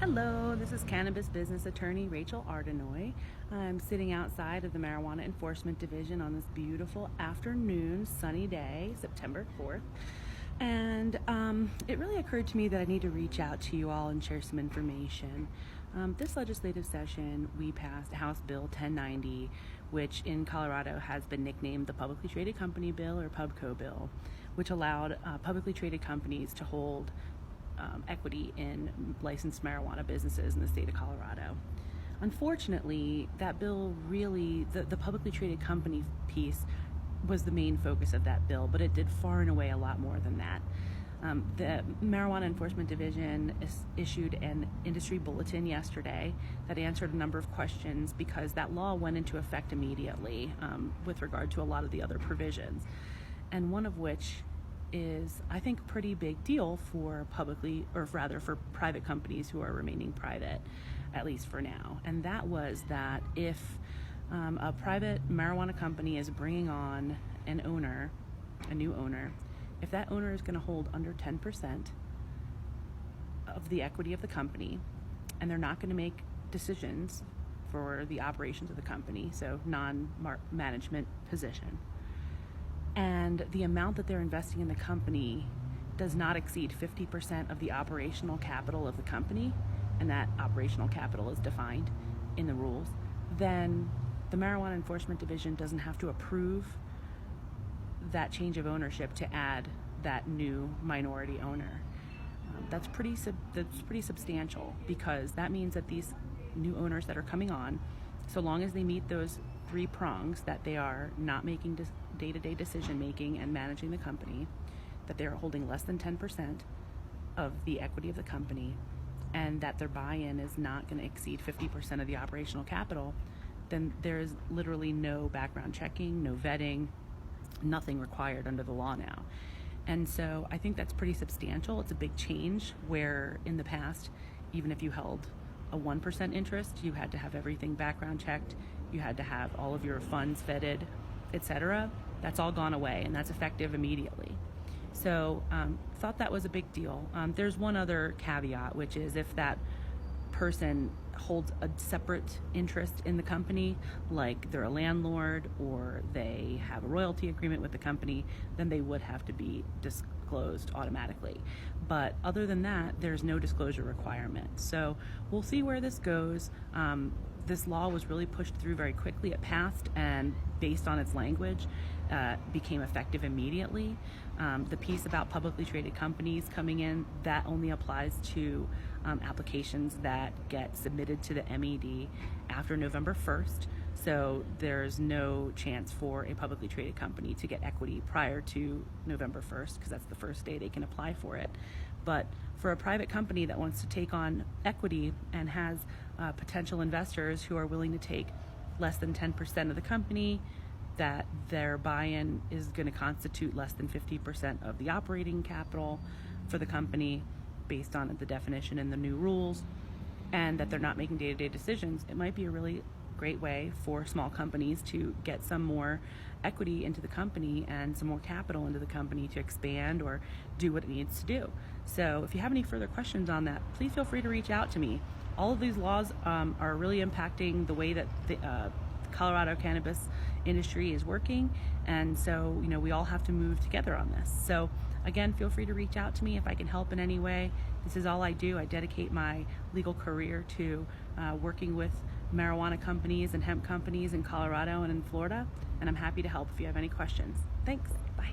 Hello, this is cannabis business attorney Rachel Ardenoy. I'm sitting outside of the Marijuana Enforcement Division on this beautiful afternoon, sunny day, September 4th. And it really occurred to me that I need to reach out to you all and share some information. This legislative session, we passed House Bill 1090, which in Colorado has been nicknamed the Publicly Traded Company Bill or PubCo Bill, which allowed publicly traded companies to hold equity in licensed marijuana businesses in the state of Colorado. Unfortunately, that bill really, the publicly traded company piece was the main focus of that bill, but it did far and away a lot more than that. The Marijuana Enforcement Division issued an industry bulletin yesterday that answered a number of questions because that law went into effect immediately with regard to a lot of the other provisions. And one of which is, I think, a pretty big deal for for private companies who are remaining private, at least for now. And that was that if a private marijuana company is bringing on a new owner, if that owner is going to hold under 10% of the equity of the company, and they're not going to make decisions for the operations of the company, so non-management position, and the amount that they're investing in the company does not exceed 50% of the operational capital of the company, and that operational capital is defined in the rules, then the Marijuana Enforcement Division doesn't have to approve that change of ownership to add that new minority owner. That's pretty substantial, because that means that these new owners that are coming on, so long as they meet those three prongs, that they are not making day-to-day decision making and managing the company, that they're holding less than 10% of the equity of the company, and that their buy-in is not going to exceed 50% of the operational capital, then there's literally no background checking, no vetting, nothing required under the law now. And so I think that's pretty substantial. It's a big change, where in the past, even if you held a 1% interest, you had to have everything background checked, you had to have all of your funds vetted, etc. That's all gone away, and that's effective immediately. So thought that was a big deal. There's one other caveat, which is if that person holds a separate interest in the company, like they're a landlord or they have a royalty agreement with the company, then they would have to be disclosed automatically. But other than that, there's no disclosure requirement. So we'll see where this goes. This law was really pushed through very quickly. It passed, and based on its language, became effective immediately. The piece about publicly traded companies coming in, that only applies to applications that get submitted to the MED after November 1st. So there's no chance for a publicly traded company to get equity prior to November 1st, because that's the first day they can apply for it. But for a private company that wants to take on equity and has potential investors who are willing to take less than 10% of the company, that their buy-in is going to constitute less than 50% of the operating capital for the company based on the definition in the new rules, and that they're not making day-to-day decisions, it might be a really great way for small companies to get some more equity into the company and some more capital into the company to expand or do what it needs to do. So if you have any further questions on that, please feel free to reach out to me. All of these laws are really impacting the way that the Colorado cannabis industry is working, and so we all have to move together on this. So again, feel free to reach out to me if I can help in any way. This is all I do. I dedicate my legal career to working with marijuana companies and hemp companies in Colorado and in Florida, and I'm happy to help if you have any questions. Thanks. Bye.